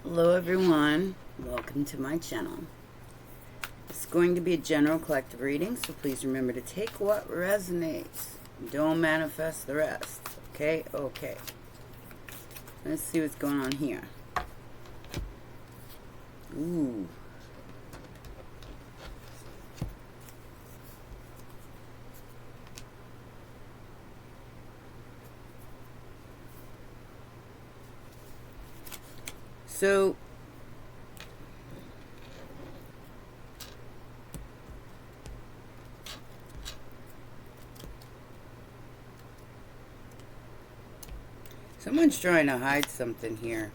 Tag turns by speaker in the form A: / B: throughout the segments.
A: Hello everyone, welcome to my channel. It's going to be a general collective reading, so please remember to take what resonates. Don't manifest the rest. Okay? Okay. Let's see what's going on here. Ooh. So, someone's trying to hide something here.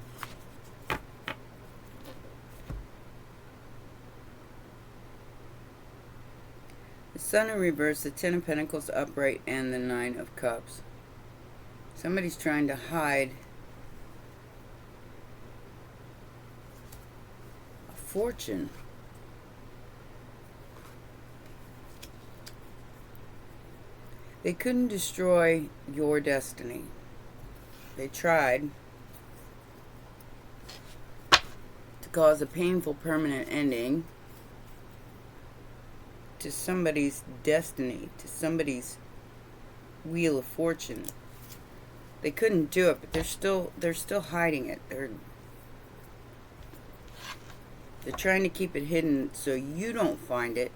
A: The Sun in reverse, the Ten of Pentacles upright, and the Nine of Cups. Somebody's trying to hide a fortune. They couldn't destroy your destiny. They tried to cause a painful permanent ending to somebody's destiny, to somebody's wheel of fortune. They couldn't do it, but they're still hiding it. They're trying to keep it hidden so you don't find it.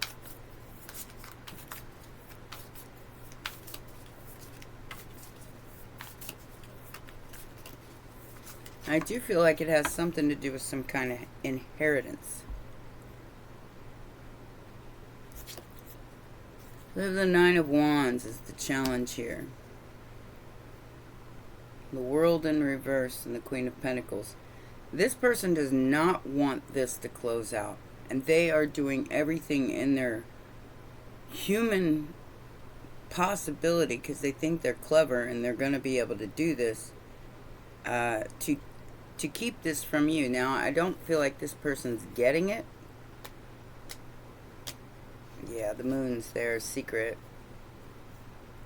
A: I do feel like it has something to do with some kind of inheritance. The Nine of Wands is the challenge here. The World in reverse and the Queen of Pentacles. This person does not want this to close out. And they are doing everything in their human possibility, because they think they're clever and they're going to be able to do this, to keep this from you. Now, I don't feel like this person's getting it. Yeah, the moon's there, secret.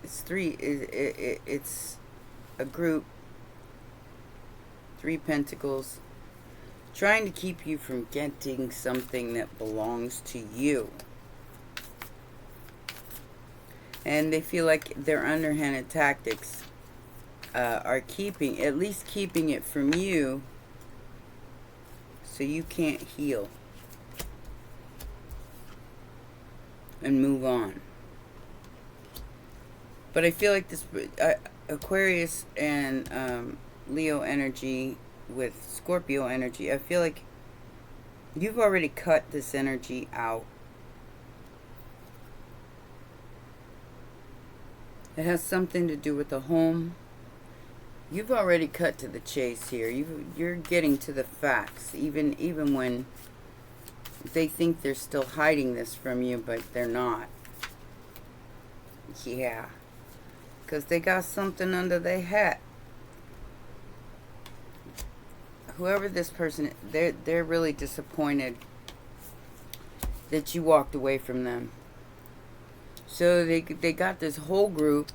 A: It's it's a group. 3 Pentacles. Trying to keep you from getting something that belongs to you. And they feel like their underhanded tactics are at least keeping it from you, so you can't heal and move on. But I feel like this Aquarius and Leo energy with Scorpio energy, I feel like you've already cut this energy out. It has something to do with the home. You've already cut to the chase here. You're getting to the facts, even when they think they're still hiding this from you, but they're not. Yeah, because they got something under their hat. Whoever this person is, they're really disappointed that you walked away from them. So they got this whole group.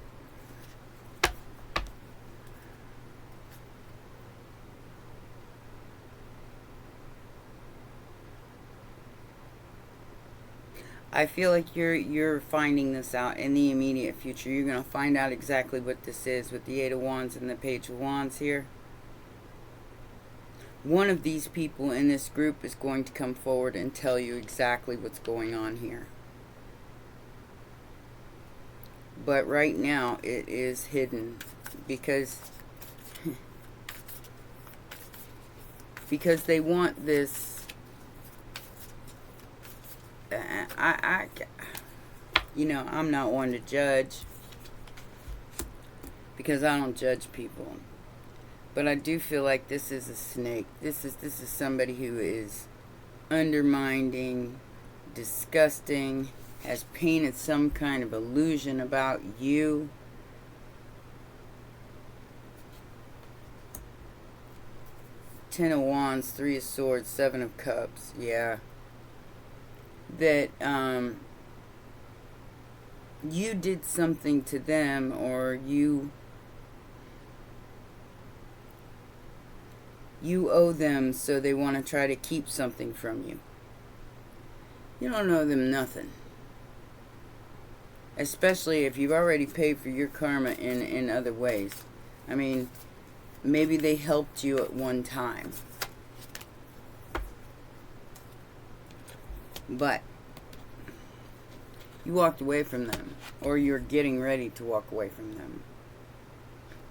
A: I feel like you're finding this out in the immediate future. You're going to find out exactly what this is with the Eight of Wands and the Page of Wands here. One of these people in this group is going to come forward and tell you exactly what's going on here. But right now it is hidden because they want this. You know, I'm not one to judge, because I don't judge people. But I do feel like this is a snake. This is somebody who is undermining, disgusting, has painted some kind of illusion about you. Ten of Wands, Three of Swords, Seven of Cups. Yeah. That you did something to them, or you You owe them, so they want to try to keep something from you. You don't owe them nothing. Especially if you've already paid for your karma in other ways. I mean, maybe they helped you at one time. But you walked away from them. Or you're getting ready to walk away from them.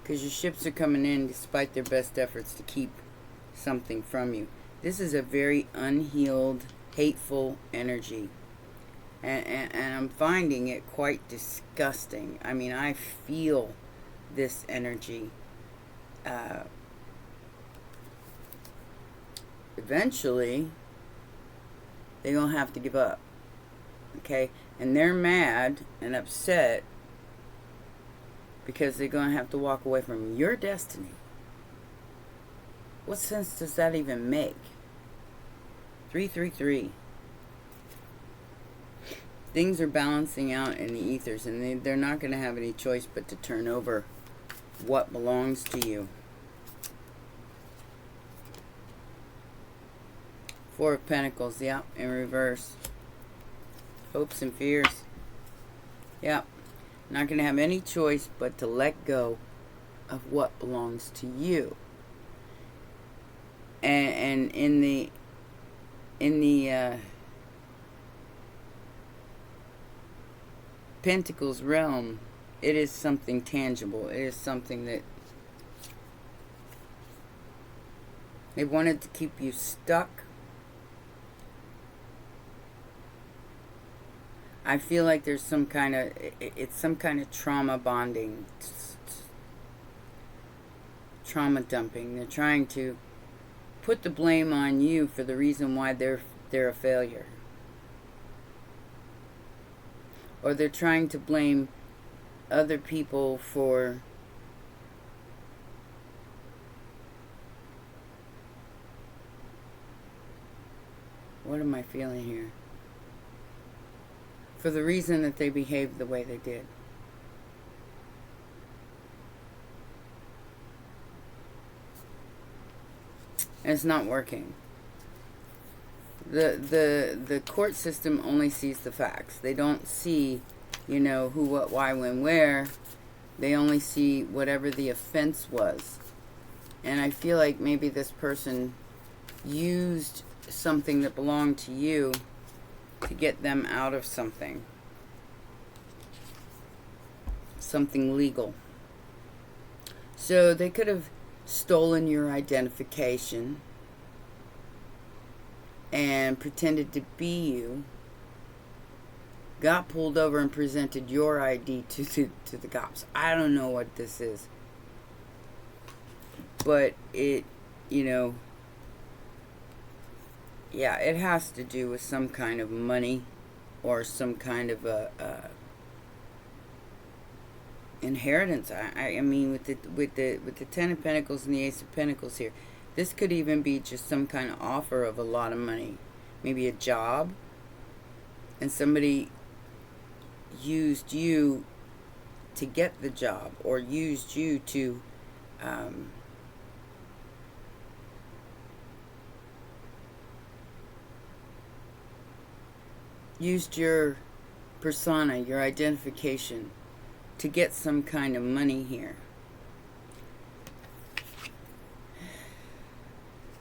A: Because your ships are coming in despite their best efforts to keep something from you. This is a very unhealed, hateful energy. And I'm finding it quite disgusting. I mean, I feel this energy. Eventually, they're going to have to give up. Okay? And they're mad and upset because they're going to have to walk away from your destiny. What sense does that even make? 333. Things are balancing out in the ethers, and they're not going to have any choice but to turn over what belongs to you. 4 of Pentacles, yeah, in reverse. Hopes and fears. Yeah, not going to have any choice but to let go of what belongs to you. And in the Pentacles realm, it is something tangible. It is something that they wanted to keep you stuck. I feel like there's some kind of, it's some kind of trauma bonding, trauma dumping. They're trying to put the blame on you for the reason why they're a failure. Or they're trying to blame other people for what am I feeling here? For the reason that they behaved the way they did. And it's not working. The court system only sees the facts. They don't see, you know, who, what, why, when, where. They only see whatever the offense was. And I feel like maybe this person used something that belonged to you to get them out of something. Something legal. So they could have stolen your identification and pretended to be you, got pulled over and presented your ID to the cops. I don't know what this is. But it, you know, yeah, it has to do with some kind of money or some kind of inheritance. I mean, with the Ten of Pentacles and the Ace of Pentacles here, this could even be just some kind of offer of a lot of money, maybe a job, and somebody used you to get the job, or used you to used your persona, your identification, to get some kind of money here.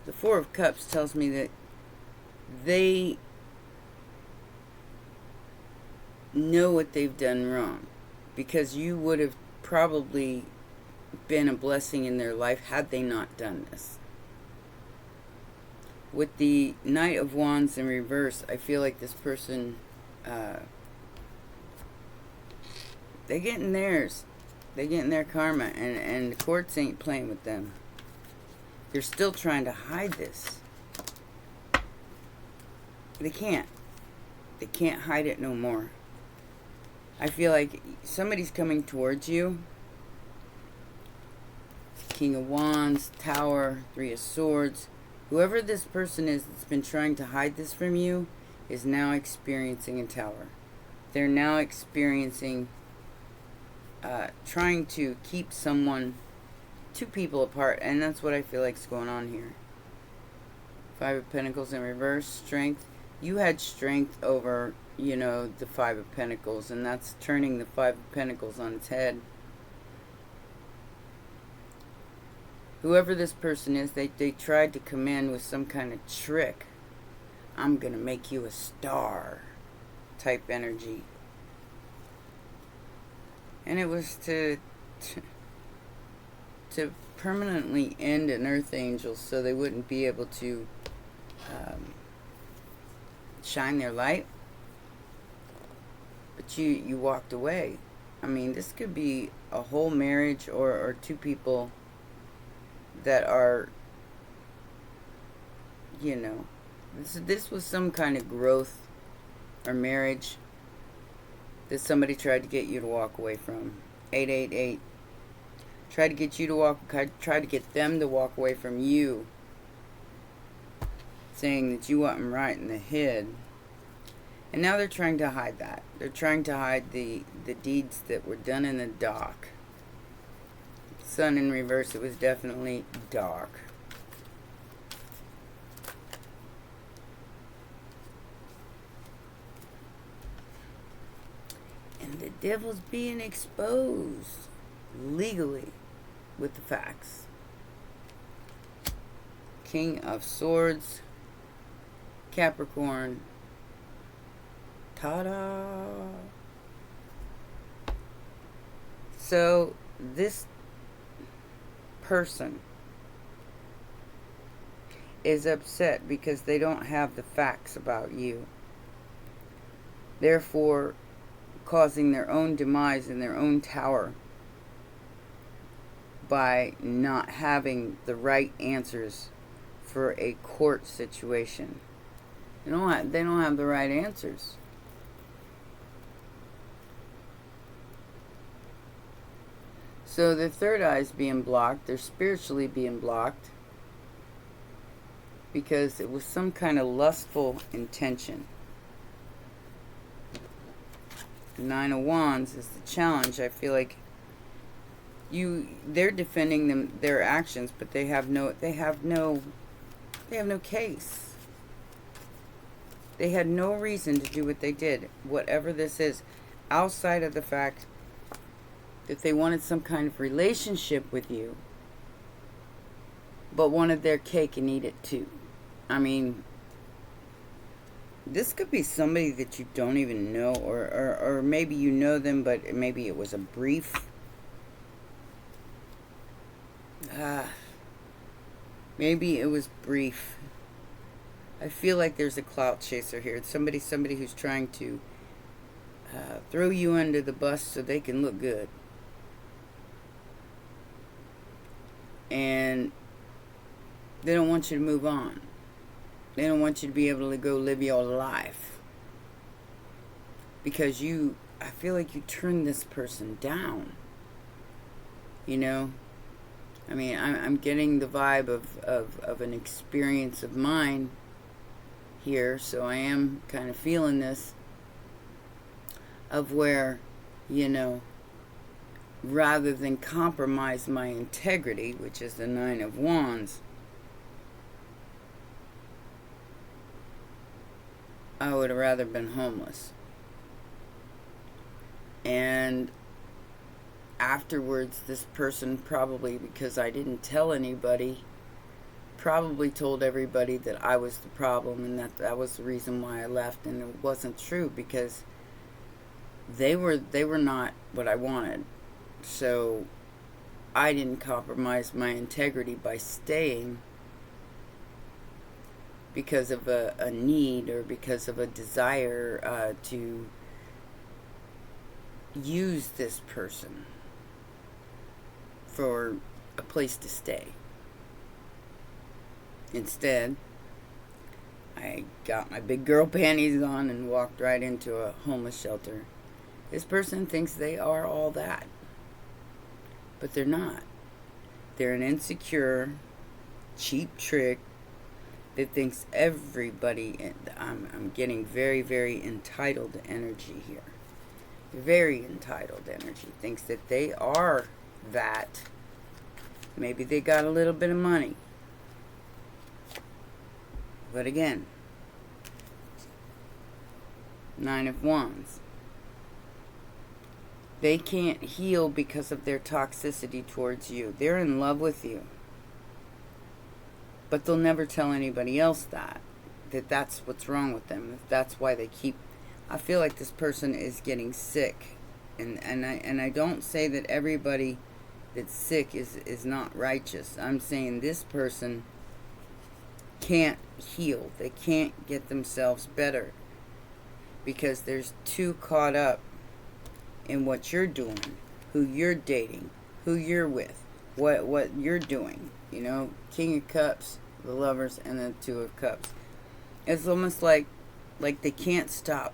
A: The Four of Cups tells me that they know what they've done wrong, because you would have probably been a blessing in their life had they not done this. With the Knight of Wands in reverse, I feel like this person, they're getting theirs. They're getting their karma, and the courts ain't playing with them. They're still trying to hide this. They can't. They can't hide it no more. I feel like somebody's coming towards you. King of Wands, Tower, Three of Swords. Whoever this person is that's been trying to hide this from you is now experiencing a Tower. They're now experiencing trying to keep someone, two people apart, and that's what I feel like is going on here. Five of Pentacles in reverse, strength. You had strength over, you know, the Five of Pentacles, and that's turning the Five of Pentacles on its head. Whoever this person is, they tried to come in with some kind of trick. I'm going to make you a star type energy. And it was to permanently end an earth angel so they wouldn't be able to shine their light. But you walked away. I mean, this could be a whole marriage or two people that are, you know, this was some kind of growth or marriage that somebody tried to get you to walk away from. 888. Tried to get you to try to get them to walk away from you, saying that you want them right in the head. And now they're trying to hide that. They're trying to hide the deeds that were done in the dark. Sun in reverse, it was definitely dark. And the devil's being exposed legally with the facts. King of Swords, Capricorn. Ta-da! So this person is upset because they don't have the facts about you, therefore causing their own demise in their own tower by not having the right answers for a court situation. They don't have the right answers. So their third eye's being blocked. They're spiritually being blocked because it was some kind of lustful intention. Nine of Wands is the challenge. I feel like they're defending their actions, but they have no case. They had no reason to do what they did, whatever this is, outside of the fact that they wanted some kind of relationship with you, but wanted their cake and eat it too. I mean, this could be somebody that you don't even know, or maybe you know them, but maybe it was a brief. Maybe it was brief. I feel like there's a clout chaser here. It's somebody who's trying to throw you under the bus so they can look good. And they don't want you to move on. They don't want you to be able to go live your life. Because I feel like you turned this person down. You know? I mean, I'm getting the vibe of an experience of mine here, so I am kind of feeling this, of where, you know, rather than compromise my integrity, which is the Nine of Wands, I would have rather been homeless. And afterwards, this person probably, because I didn't tell anybody, probably told everybody that I was the problem and that was the reason why I left, and it wasn't true, because they were not what I wanted. So I didn't compromise my integrity by staying because of a need or because of a desire to use this person for a place to stay. Instead, I got my big girl panties on and walked right into a homeless shelter. This person thinks they are all that, but they're not. They're an insecure, cheap trick that thinks everybody, I'm getting very, very entitled energy here. Very entitled energy. Thinks that they are that. Maybe they got a little bit of money. But again, Nine of Wands. They can't heal because of their toxicity towards you. They're in love with you. But they'll never tell anybody else that's what's wrong with them. That's why they keep... I feel like this person is getting sick. And I don't say that everybody that's sick is not righteous. I'm saying this person can't heal. They can't get themselves better. Because they're too caught up in what you're doing, who you're dating, who you're with, what you're doing. You know, King of Cups, the Lovers, and the Two of Cups. It's almost like they can't stop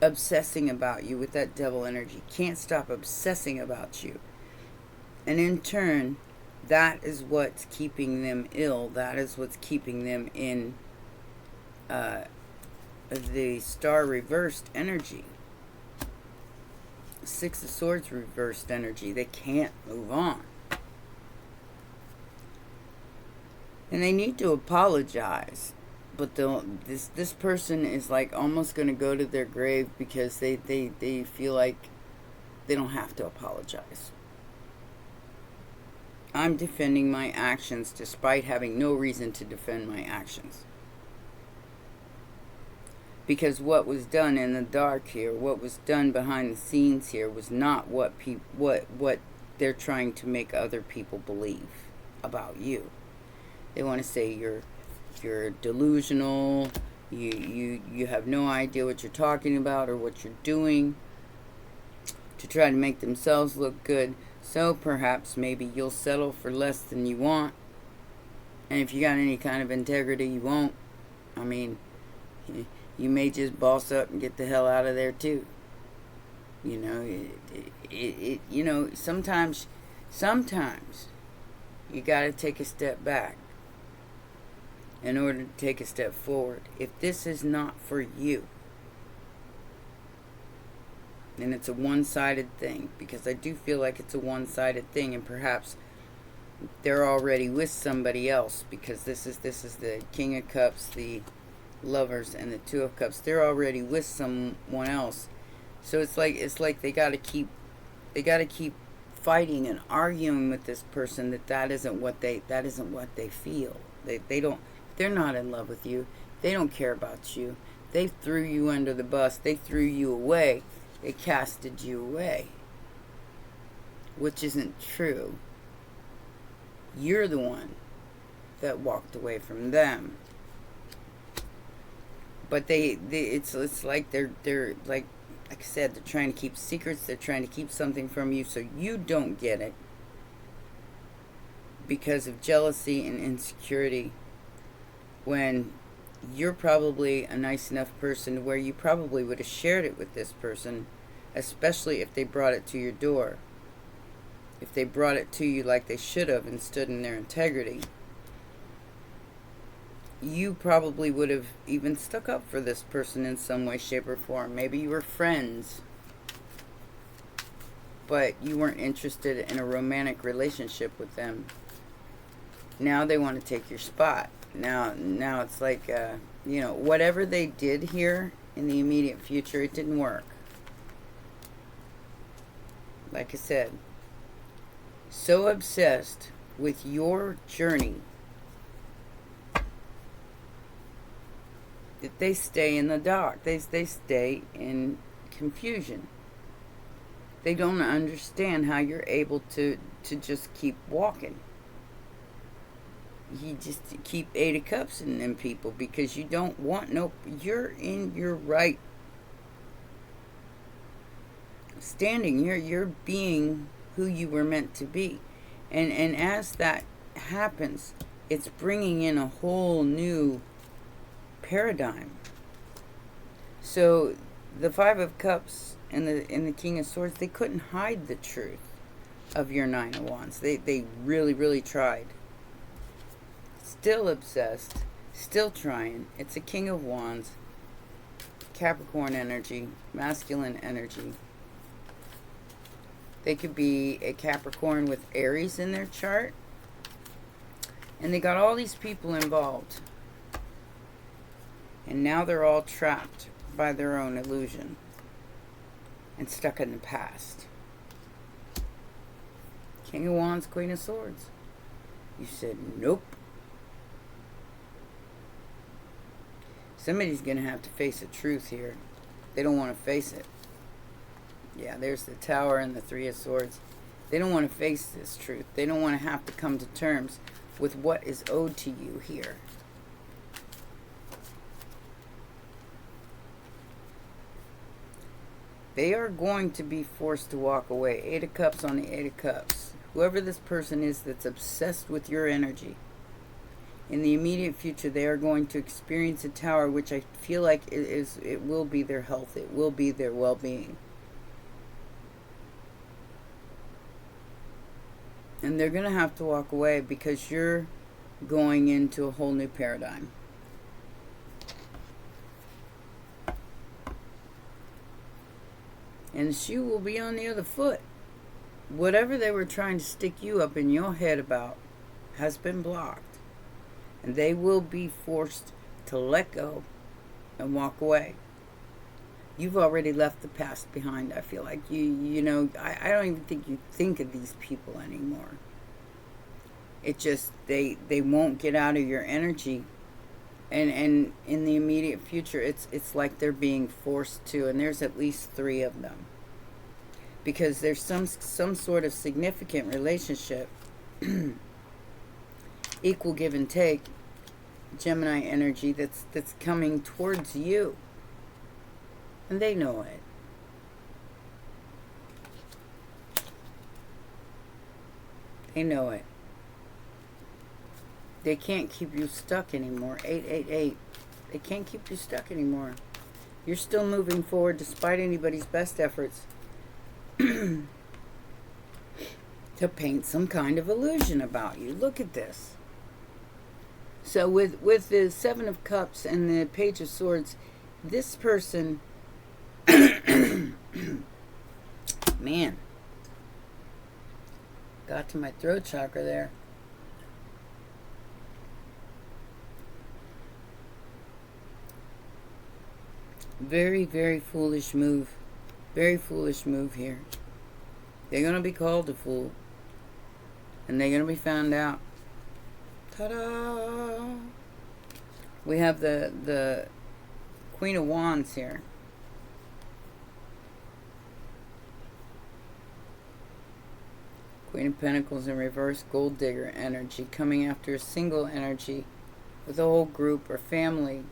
A: obsessing about you with that devil energy. Can't stop obsessing about you. And in turn, that is what's keeping them ill. That is what's keeping them in the Star reversed energy. Six of Swords reversed energy. They can't move on. And they need to apologize. But this person is like almost going to go to their grave because they feel like they don't have to apologize. I'm defending my actions despite having no reason to defend my actions. Because what was done in the dark here, what was done behind the scenes here, was not what they're trying to make other people believe about you. They want to say you're delusional, you have no idea what you're talking about or what you're doing, to try to make themselves look good. So perhaps maybe you'll settle for less than you want. And if you got any kind of integrity, you won't. I mean, you may just boss up and get the hell out of there too. You know, you know, sometimes you got to take a step back in order to take a step forward. If this is not for you, and it's a one-sided thing, because I do feel like it's a one-sided thing, and perhaps they're already with somebody else, because this is the King of Cups, the Lovers, and the Two of Cups. They're already with someone else, so it's like they got to keep fighting and arguing with this person that isn't what they feel. They're not in love with you. They don't care about you. They threw you under the bus. They threw you away. They casted you away, which isn't true. You're the one that walked away from them. But it's like they're like I said, they're trying to keep secrets. They're trying to keep something from you so you don't get it because of jealousy and insecurity, when you're probably a nice enough person where you probably would have shared it with this person, especially if they brought it to your door. If they brought it to you like they should have and stood in their integrity, you probably would have even stuck up for this person in some way, shape, or form. Maybe you were friends, but you weren't interested in a romantic relationship with them. Now they want to take your spot. Now it's like, you know, whatever they did here in the immediate future, it didn't work. Like I said, so obsessed with your journey that they stay in the dark. They stay in confusion. They don't understand how you're able to just keep walking. You just keep Eight of Cups in them people because you don't want you're in your right standing. You're being who you were meant to be. And as that happens, it's bringing in a whole new paradigm. So the Five of Cups and the King of Swords, they couldn't hide the truth of your Nine of Wands. They really, really tried. Still obsessed, still trying. It's a King of Wands, Capricorn energy, masculine energy. They could be a Capricorn with Aries in their chart. And they got all these people involved. And now they're all trapped by their own illusion and stuck in the past. King of Wands, Queen of Swords. You said nope. Somebody's going to have to face the truth here. They don't want to face it. Yeah, there's the Tower and the Three of Swords. They don't want to face this truth. They don't want to have to come to terms with what is owed to you here. They are going to be forced to walk away. Eight of Cups on the Eight of Cups. Whoever this person is that's obsessed with your energy, in the immediate future, they are going to experience a Tower, which I feel like it will be their health. It will be their well-being. And they're going to have to walk away because you're going into a whole new paradigm. And the shoe will be on the other foot. Whatever they were trying to stick you up in your head about has been blocked. And they will be forced to let go and walk away. You've already left the past behind. I feel like you know, I don't even think you think of these people anymore. It just, they won't get out of your energy. And in the immediate future, it's like they're being forced to, and there's at least 3 of them. Because there's some sort of significant relationship, equal give and take, Gemini energy that's coming towards you. And they know it. They know it. They can't keep you stuck anymore. 888. They can't keep you stuck anymore. You're still moving forward despite anybody's best efforts to paint some kind of illusion about you. Look at this. So with the Seven of Cups and the Page of Swords, this person, man, got to my throat chakra there. Very, very foolish move. Very foolish move here. They're going to be called a fool. And they're going to be found out. Ta-da! We have the Queen of Wands here. Queen of Pentacles in reverse, Gold Digger energy, coming after a single energy with a whole group or family.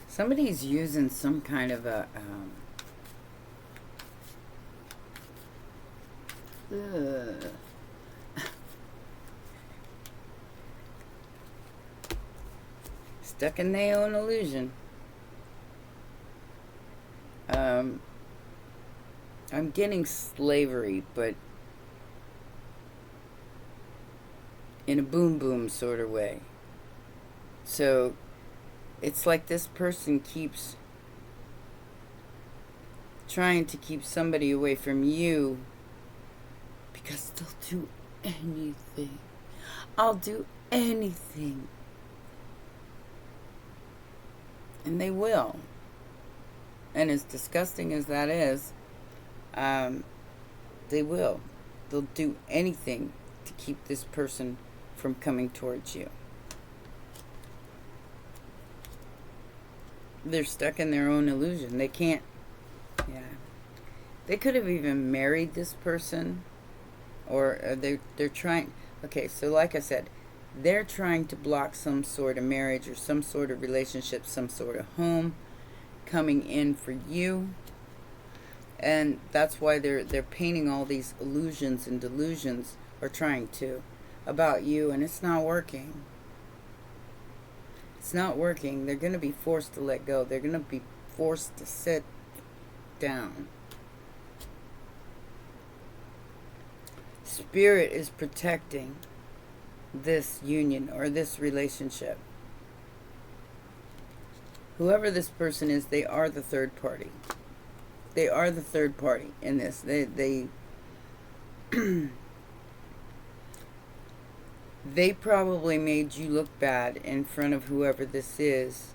A: Somebody's using some kind of a stuck in their own illusion. I'm getting slavery, but in a boom boom sort of way. So it's like this person keeps trying to keep somebody away from you because they'll do anything. I'll do anything. And they will. And as disgusting as that is, they will. They'll do anything to keep this person from coming towards you. They're stuck in their own illusion. They can't, yeah. They could have even married this person, or they're trying, okay, so like I said, they're trying to block some sort of marriage or some sort of relationship, some sort of home coming in for you. And that's why they're painting all these illusions and delusions, or trying to, about you, and it's not working. It's not working. They're going to be forced to let go. They're going to be forced to sit down. Spirit is protecting this union or this relationship. Whoever this person is, they are the third party. They are the third party in this. They They probably made you look bad in front of whoever this is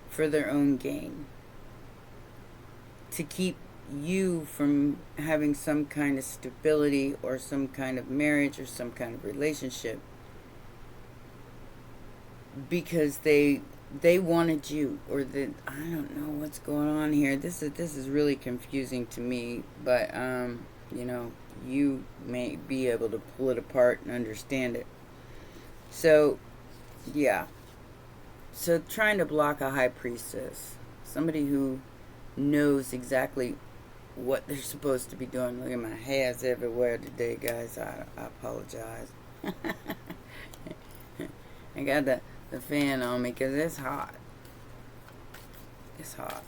A: for their own gain, to keep you from having some kind of stability or some kind of marriage or some kind of relationship, because they wanted you, or I don't know what's going on here. This is really confusing to me, but you know, you may be able to pull it apart and understand it. So yeah, so trying to block a high priestess, somebody who knows exactly what they're supposed to be doing. Look at my hairs everywhere today, guys. I apologize. I got the fan on me because it's hot. It's hot.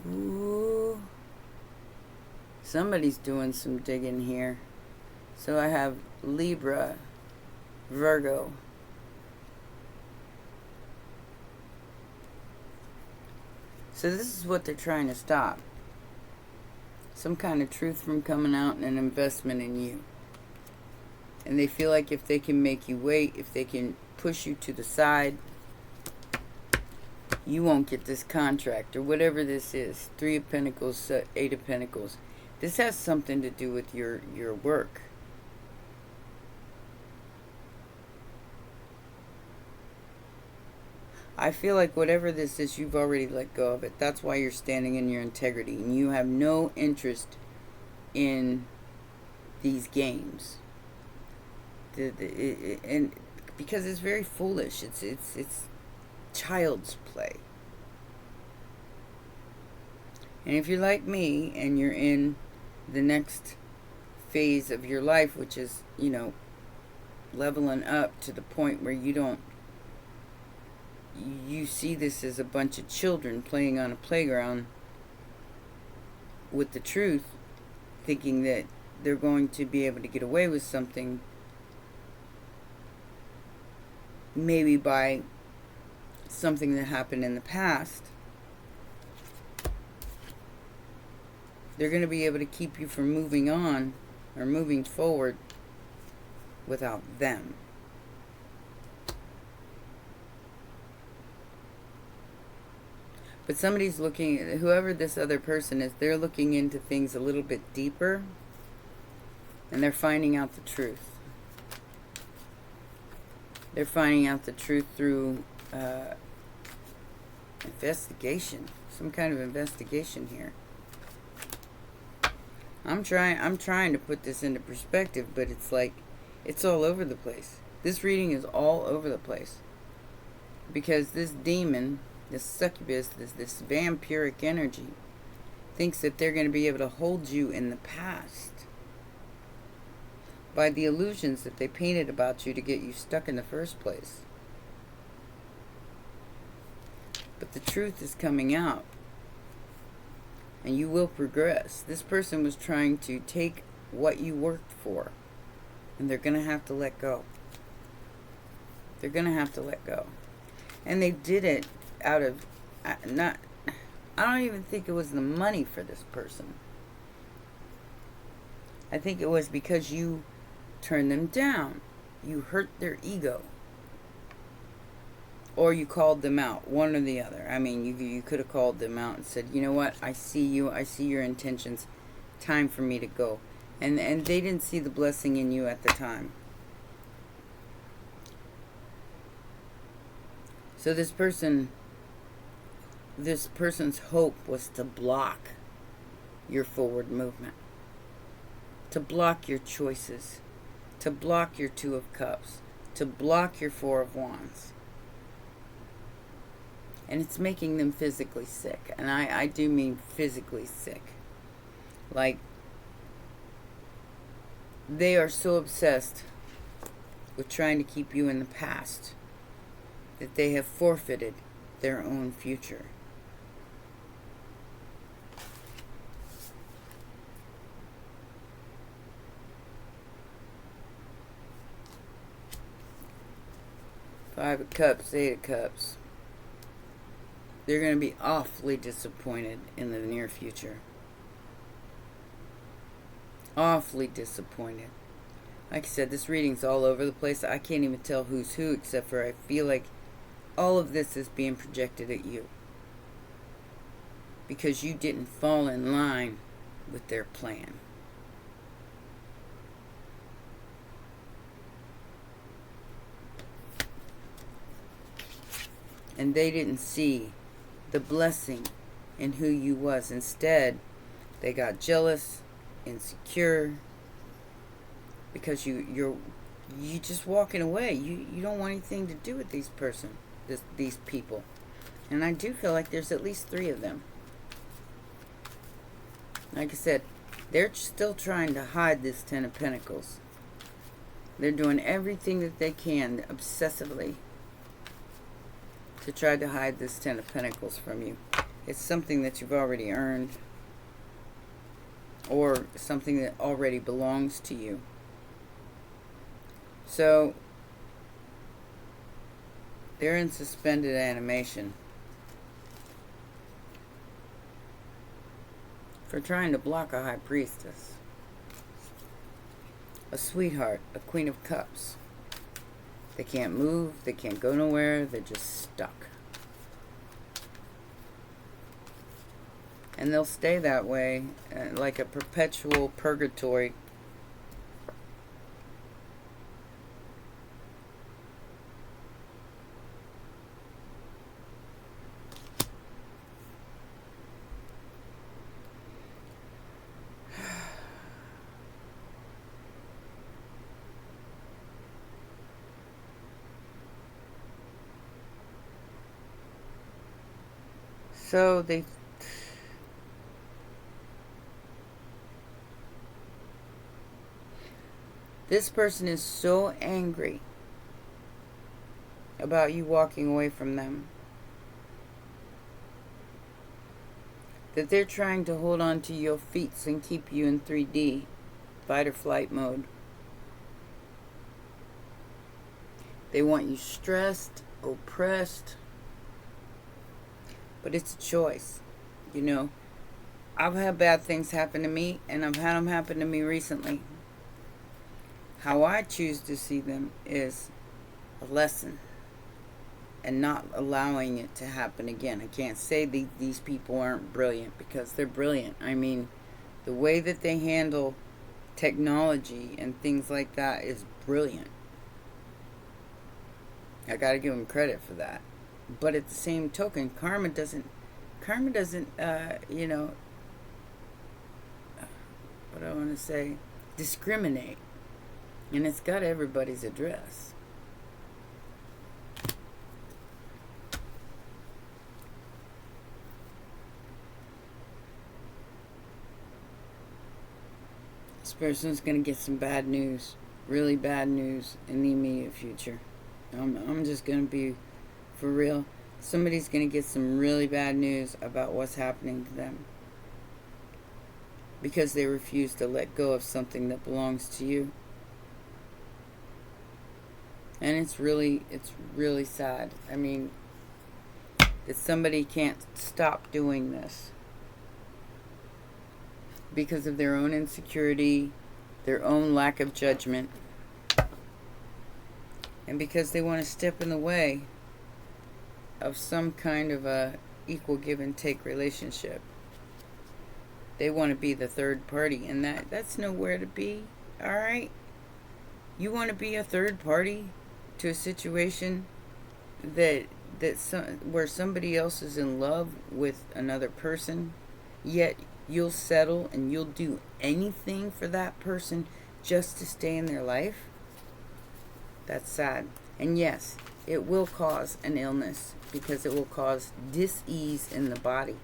A: Ooh. Somebody's doing some digging here. So I have Libra, Virgo. So this is what they're trying to stop. Some kind of truth from coming out and an investment in you. And they feel like if they can make you wait, if they can push you to the side, you won't get this contract or whatever this is. 3 of Pentacles, 8 of Pentacles. This has something to do with your work. I feel like whatever this is, you've already let go of it. That's why you're standing in your integrity. And you have no interest in these games. And because it's very foolish. It's child's play. And if you're like me and you're in the next phase of your life, which is, you know, leveling up to the point where you see this as a bunch of children playing on a playground with the truth, thinking that they're going to be able to get away with something, maybe by something that happened in the past. They're going to be able to keep you from moving on or moving forward without them. But somebody's looking, whoever this other person is, they're looking into things a little bit deeper, and they're finding out the truth. They're finding out the truth through investigation, some kind of investigation here. I'm trying to put this into perspective, but it's like, it's all over the place. This reading is all over the place. Because this demon, this succubus, this vampiric energy, thinks that they're going to be able to hold you in the past by the illusions that they painted about you to get you stuck in the first place. But the truth is coming out, and you will progress. This person was trying to take what you worked for, and they're going to have to let go. They're going to have to let go. And they did it out of I don't even think it was the money for this person. I think it was because you turned them down. You hurt their ego. Or you called them out, one or the other. I mean, you could have called them out and said, you know what, I see you, I see your intentions, time for me to go. And they didn't see the blessing in you at the time. So this person's hope was to block your forward movement, to block your choices, to block your 2 of Cups, to block your 4 of Wands. And it's making them physically sick. And I do mean physically sick. Like, they are so obsessed with trying to keep you in the past that they have forfeited their own future. Five of Cups, 8 of Cups. They're going to be awfully disappointed in the near future. Awfully disappointed. Like I said, this reading's all over the place. I can't even tell who's who, except for I feel like all of this is being projected at you. Because you didn't fall in line with their plan. And they didn't see the blessing in who you was. Instead, they got jealous, insecure, because you're just walking away. You don't want anything to do with these people. And I do feel like there's at least 3 of them. Like I said, they're still trying to hide this 10 of Pentacles. They're doing everything that they can obsessively to try to hide this 10 of Pentacles from you. It's something that you've already earned, or something that already belongs to you. So, they're in suspended animation for trying to block a High Priestess, a Sweetheart, a Queen of Cups. They can't move, they can't go nowhere, they're just stuck. And they'll stay that way, like a perpetual purgatory. So this person is so angry about you walking away from them that they're trying to hold on to your feet and keep you in 3D, fight or flight mode. They want you stressed, oppressed, but it's a choice. You know, I've had bad things happen to me, and I've had them happen to me recently. How I choose to see them is a lesson and not allowing it to happen again. I can't say these people aren't brilliant, because they're brilliant. I mean, the way that they handle technology and things like that is brilliant. I gotta give them credit for that. But at the same token, karma doesn't, you know, what do I want to say, discriminate. And it's got everybody's address. This person's going to get some bad news, really bad news in the immediate future. I'm just going to be for real. Somebody's going to get some really bad news about what's happening to them, because they refuse to let go of something that belongs to you. And it's really sad. I mean, that somebody can't stop doing this because of their own insecurity, their own lack of judgment, and because they want to step in the way of some kind of a equal give and take relationship. They want to be the third party, and that's nowhere to be. All right, you want to be a third party to a situation where somebody else is in love with another person, yet you'll settle and you'll do anything for that person just to stay in their life. That's sad. And yes, it will cause an illness, because it will cause dis-ease in the body.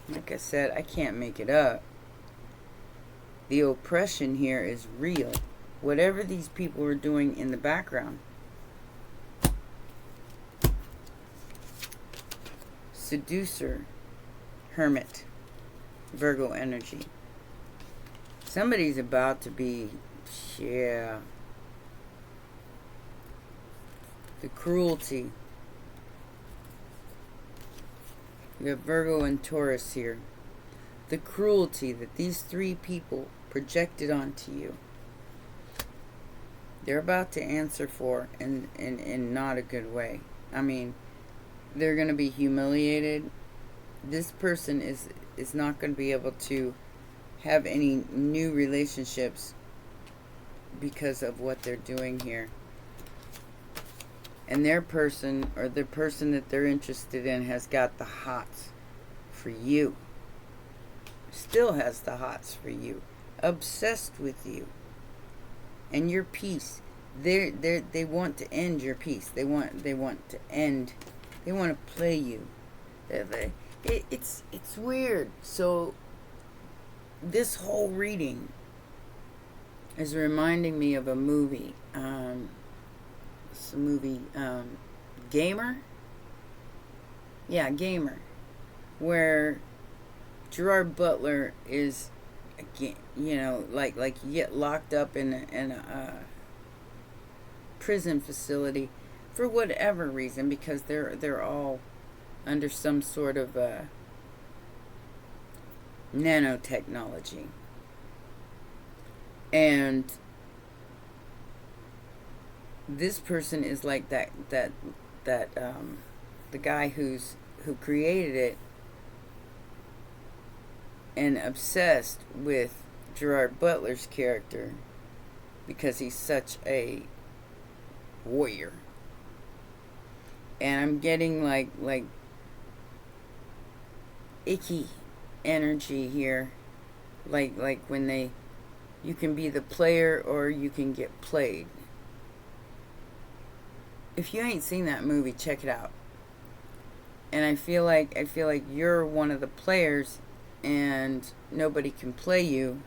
A: Like I said, I can't make it up. The oppression here is real. Whatever these people are doing in the background. Seducer, Hermit, Virgo energy. Somebody's about to be, the cruelty, We have Virgo and Taurus here. The cruelty that these three people projected onto you, they're about to answer for in not a good way. I mean, they're going to be humiliated. This person is not going to be able to have any new relationships because of what they're doing here. And their person, or the person that they're interested in, has got the hots for you. Still has the hots for you. Obsessed with you. And your peace. They want to end your peace. They want to end. They want to play you. It's weird. So this whole reading is reminding me of a movie. It's a movie, Gamer. Yeah, Gamer, where Gerard Butler is, you know, like you get locked up in a prison facility for whatever reason, because they're all under some sort of nanotechnology. And this person is like that the guy who created it, and obsessed with Gerard Butler's character because he's such a warrior. And I'm getting like icky energy here, like when you can be the player or you can get played. If you ain't seen that movie, check it out. And I feel like you're one of the players and nobody can play you.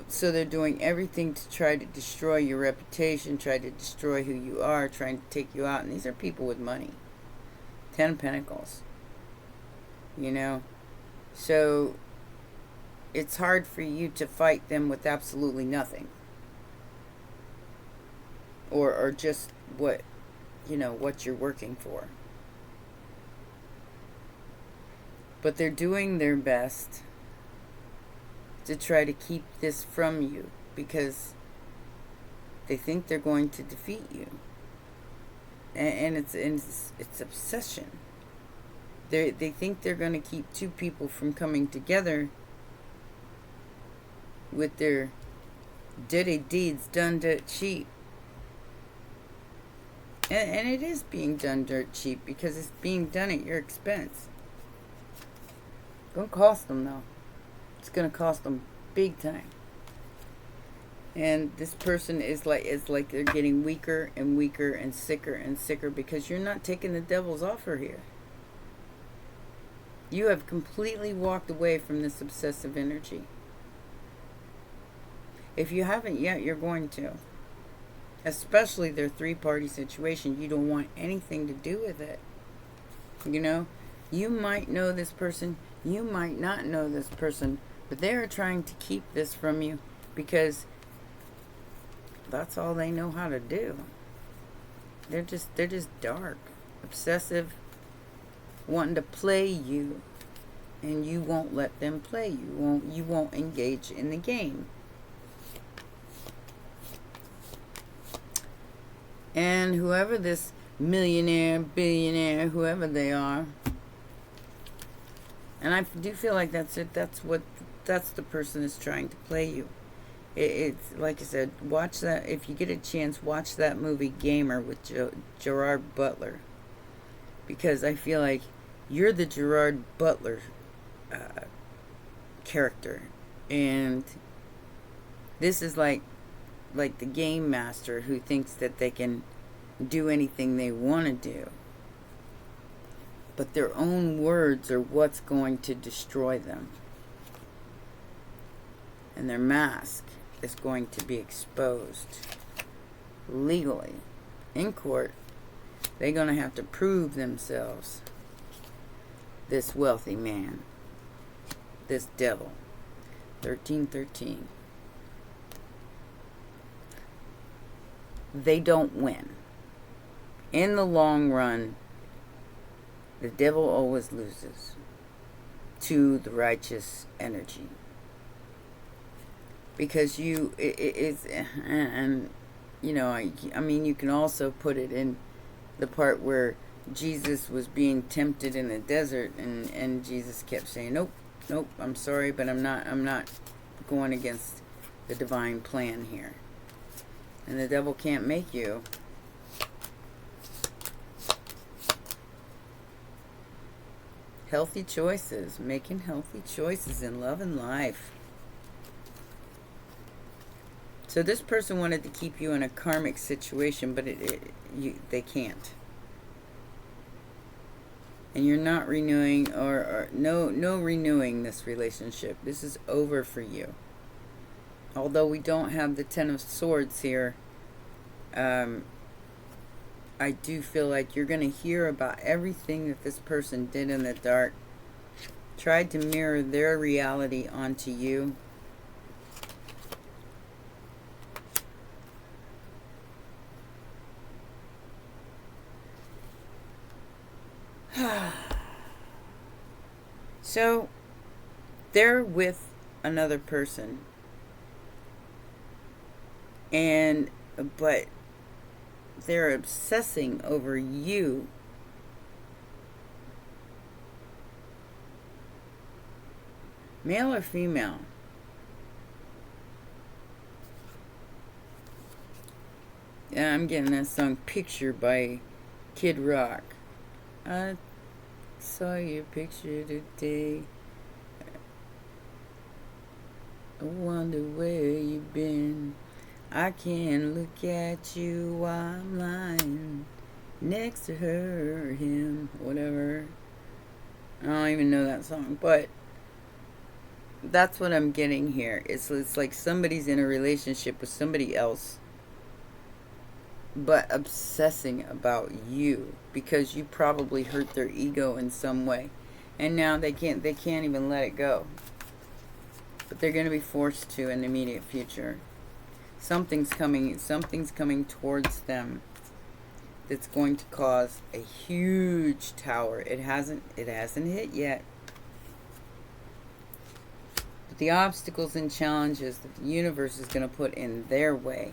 A: So they're doing everything to try to destroy your reputation, try to destroy who you are, trying to take you out. And these are people with money. 10 of Pentacles. You know? So it's hard for you to fight them with absolutely nothing. Or just what you're working for. But they're doing their best to try to keep this from you because they think they're going to defeat you. And it's obsession. They think they're going to keep two people from coming together with their dirty deeds done dirt cheap. And it is being done dirt cheap because it's being done at your expense. It's going to cost them, though. It's going to cost them big time. And this person is like they're getting weaker and weaker and sicker because you're not taking the devil's offer here. You have completely walked away from this obsessive energy. If you haven't yet, you're going to. Especially their three-party situation. You don't want anything to do with it. You know? You might know this person. You might not know this person. But they are trying to keep this from you because that's all they know how to do. They're just dark, obsessive, wanting to play you, and you won't let them play you. You won't engage in the game. And whoever this millionaire, billionaire, whoever they are, and I do feel like that's it. That's the person that's trying to play you. It's like I said, watch that. If you get a chance, watch that movie Gamer with Gerard Butler. Because I feel like you're the Gerard Butler character. And this is like the game master who thinks that they can do anything they want to do. But their own words are what's going to destroy them. And their mask is going to be exposed legally in court. They're going to have to prove themselves. This wealthy man, this devil. 1313. They don't win. In the long run, The devil always loses to the righteous energy. Because it's, and you know, I mean, you can also put it in the part where Jesus was being tempted in the desert, and Jesus kept saying, "Nope, nope, I'm sorry, but I'm not going against the divine plan here." And the devil can't make you. Healthy choices, making healthy choices in love and life. So this person wanted to keep you in a karmic situation, but they can't. And you're not renewing, or no renewing this relationship. This is over for you. Although we don't have the Ten of Swords here, I do feel like you're going to hear about everything that this person did in the dark, tried to mirror their reality onto you. So, they're with another person. But they're obsessing over you. Male or female? Yeah, I'm getting that song Picture by Kid Rock. I saw your picture today. I wonder where you've been. I can't look at you while I'm lying next to her or him, whatever. I don't even know that song, but that's what I'm getting here. It's like somebody's in a relationship with somebody else, but obsessing about you because you probably hurt their ego in some way, and now they can't even let it go. But they're going to be forced to in the immediate future. Something's coming towards them that's going to cause a huge tower. It hasn't hit yet. But the obstacles and challenges that the universe is going to put in their way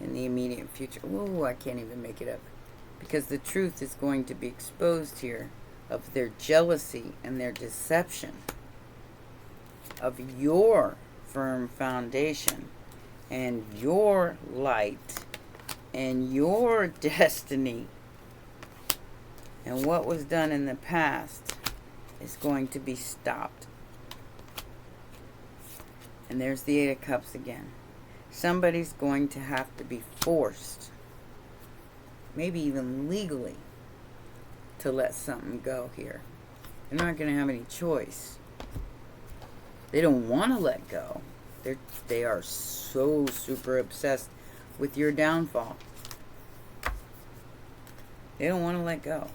A: in the immediate future. Whoa, I can't even make it up. Because the truth is going to be exposed here of their jealousy and their deception of your firm foundation and your light and your destiny. And what was done in the past is going to be stopped. And there's the Eight of Cups again. Somebody's going to have to be forced, maybe even legally, to let something go here. They're not going to have any choice. They don't want to let go. They are so super obsessed with your downfall. They don't want to let go.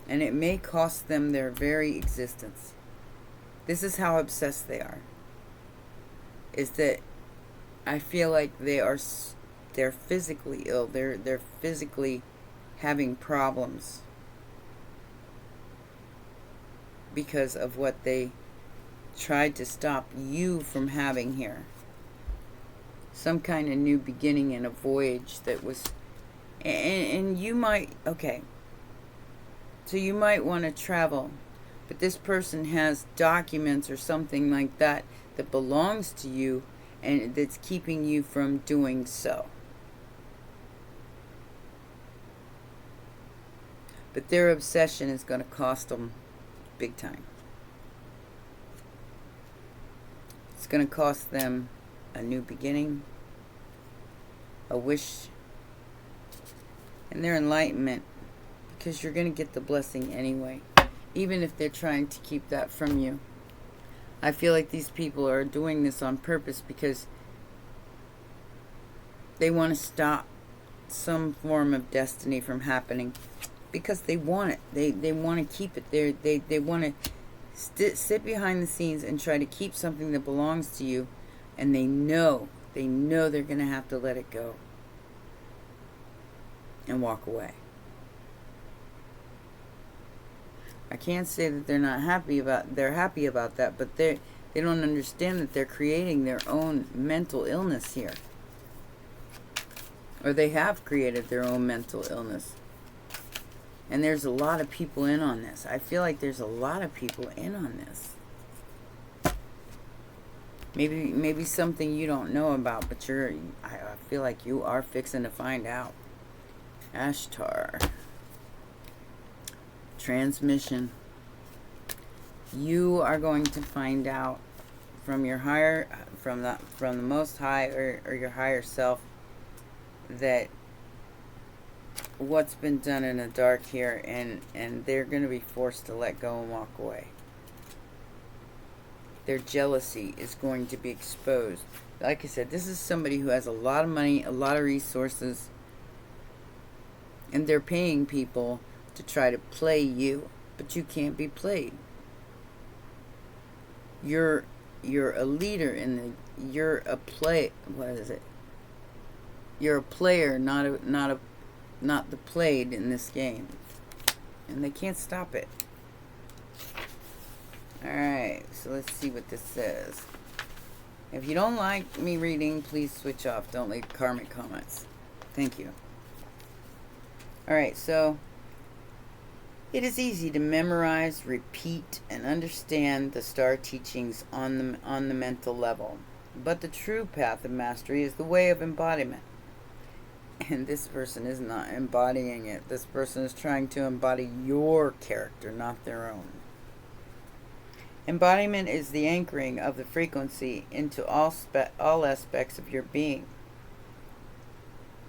A: And it may cost them their very existence. This is how obsessed they are. Is that I feel like they're physically ill. They're physically having problems because of what they tried to stop you from having here. Some kind of new beginning in a voyage that was, and you might, okay, so you might want to travel, but this person has documents or something like that that belongs to you and that's keeping you from doing so. But their obsession is going to cost them big time. It's going to cost them a new beginning, a wish, and their enlightenment, because you're going to get the blessing anyway, even if they're trying to keep that from you. I feel like these people are doing this on purpose because they want to stop some form of destiny from happening, because they want it. They want to keep it. They want to sit behind the scenes and try to keep something that belongs to you, and they know they're going to have to let it go and walk away. I can't say that they're happy about that, but they don't understand that they're creating their own mental illness here. Or they have created their own mental illness. And there's a lot of people in on this. I feel like there's a lot of people in on this. Maybe something you don't know about, but I feel like you are fixing to find out. Ashtar. Transmission. You are going to find out from your from the Most High or your higher self that what's been done in the dark here, and they're going to be forced to let go and walk away. Their jealousy is going to be exposed. Like I said, this is somebody who has a lot of money, a lot of resources, and they're paying people to try to play you, but you can't be played. You're a leader you're a player, not the played in this game. And they can't stop it. Alright, so let's see what this says. If you don't like me reading, please switch off. Don't leave karmic comments. Thank you. Alright, so it is easy to memorize, repeat, and understand the star teachings on the mental level. But the true path of mastery is the way of embodiment. And this person is not embodying it. This person is trying to embody your character, not their own. Embodiment is the anchoring of the frequency into all aspects of your being.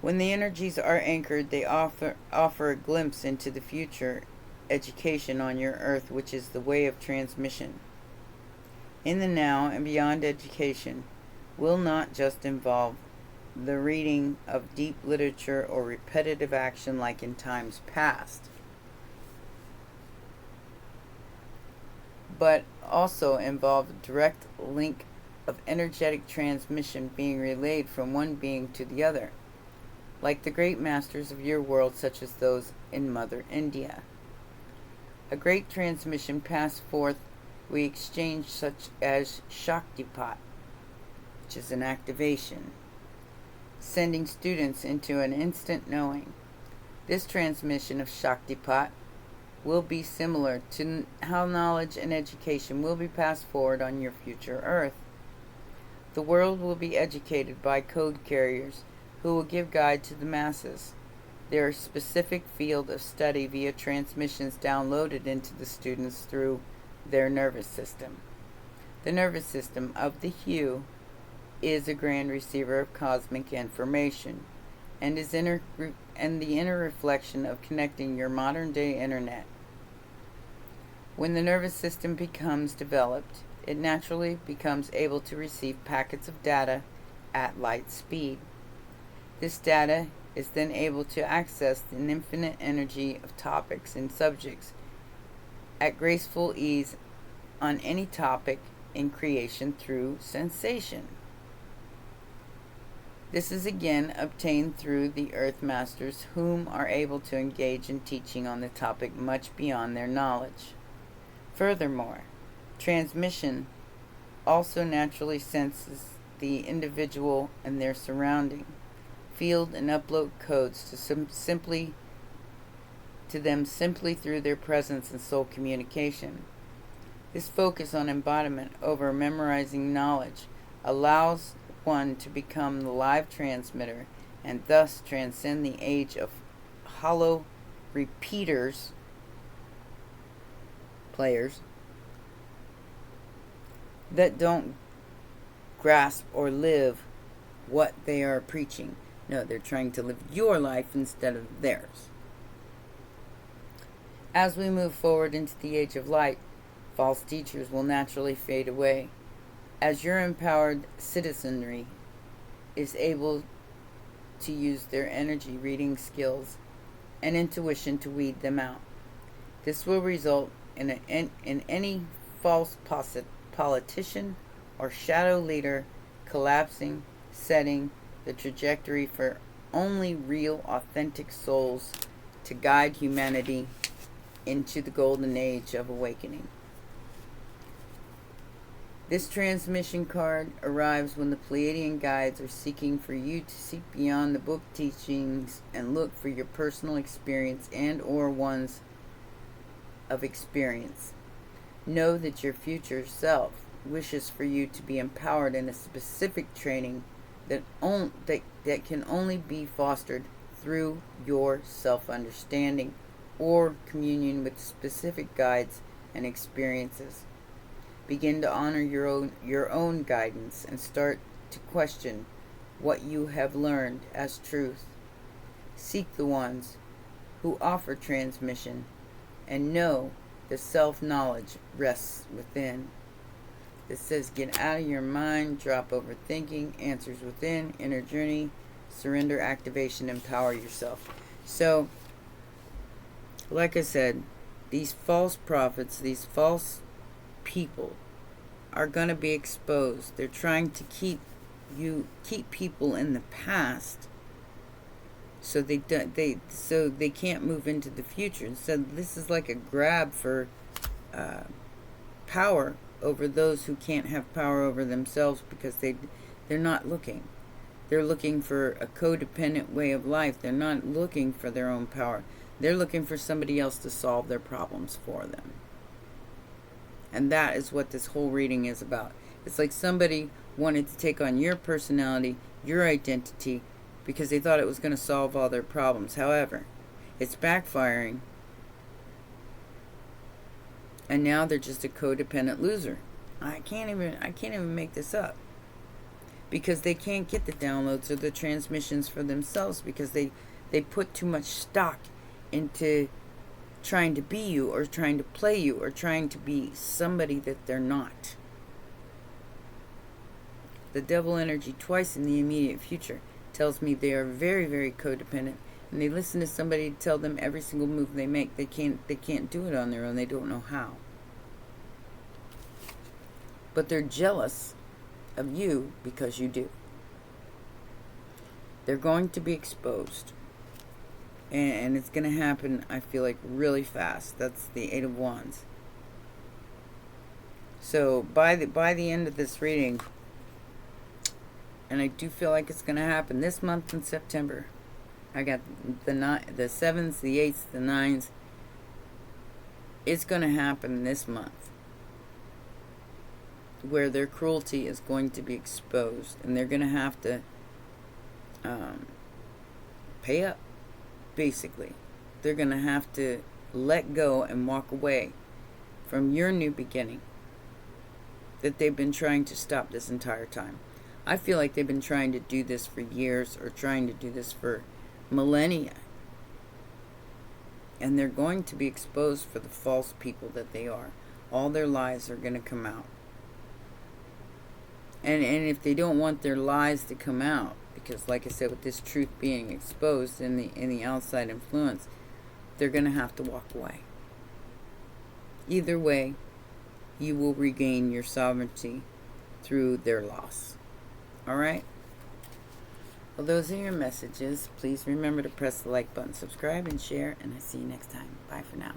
A: When the energies are anchored, they offer a glimpse into the future education on your earth, which is the way of transmission. In the now and beyond, education will not just involve the reading of deep literature or repetitive action like in times past, but also involve a direct link of energetic transmission being relayed from one being to the other, like the great masters of your world, such as those in Mother India. A great transmission passed forth we exchange, such as Shaktipat, which is an activation, sending students into an instant knowing. This transmission of Shaktipat will be similar to how knowledge and education will be passed forward on your future Earth. The world will be educated by code carriers who will give guide to the masses. Their specific field of study via transmissions downloaded into the students through their nervous system. The nervous system of the Hue is a grand receiver of cosmic information, and the inner reflection of connecting your modern day internet. When the nervous system becomes developed, it naturally becomes able to receive packets of data at light speed. This data is then able to access an infinite energy of topics and subjects at graceful ease on any topic in creation through sensation. This is again obtained through the Earth Masters, whom are able to engage in teaching on the topic much beyond their knowledge. Furthermore, transmission also naturally senses the individual and their surrounding, field and upload codes simply through their presence and soul communication. This focus on embodiment over memorizing knowledge allows one to become the live transmitter and thus transcend the age of hollow repeaters, players, that don't grasp or live what they are preaching. No, they're trying to live your life instead of theirs. As we move forward into the age of light, false teachers will naturally fade away, as your empowered citizenry is able to use their energy reading skills and intuition to weed them out. This will result in any false politician or shadow leader collapsing, setting the trajectory for only real, authentic souls to guide humanity into the golden age of awakening. This transmission card arrives when the Pleiadian guides are seeking for you to seek beyond the book teachings and look for your personal experience and or ones of experience. Know that your future self wishes for you to be empowered in a specific training that can only be fostered through your self-understanding or communion with specific guides and experiences. Begin to honor your own guidance and start to question what you have learned as truth. Seek the ones who offer transmission and know the self-knowledge rests within. This says get out of your mind, drop overthinking, answers within, inner journey, surrender, activation, empower yourself. So, like I said, these false prophets, these false people are going to be exposed. They're trying to keep people in the past so they can't move into the future. So this is like a grab for power over those who can't have power over themselves because they're not looking. They're looking for a codependent way of life. They're not looking for their own power. They're looking for somebody else to solve their problems for them. And that is what this whole reading is about. It's like somebody wanted to take on your personality, your identity, because they thought it was going to solve all their problems. However, it's backfiring. And now they're just a codependent loser. I can't even make this up. Because they can't get the downloads or the transmissions for themselves because they put too much stock into trying to be you or trying to play you or trying to be somebody that they're not. The devil energy twice in the immediate future tells me they are very, very codependent and they listen to somebody tell them every single move they make. They can't do it on their own. They don't know how. But they're jealous of you because you do. They're going to be exposed. And it's going to happen, I feel like, really fast. That's the Eight of Wands. So by the end of this reading, and I do feel like it's going to happen this month in September. I got the 7s, the 8s, the 9s. It's going to happen this month, where their cruelty is going to be exposed, and they're going to have to pay up. Basically, they're going to have to let go and walk away from your new beginning that they've been trying to stop this entire time. I feel like they've been trying to do this for years or trying to do this for millennia. And they're going to be exposed for the false people that they are. All their lies are going to come out. And if they don't want their lies to come out, because like I said, with this truth being exposed in the outside influence, they're going to have to walk away. Either way, you will regain your sovereignty through their loss. Alright? Well, those are your messages. Please remember to press the like button, subscribe, and share, and I'll see you next time. Bye for now.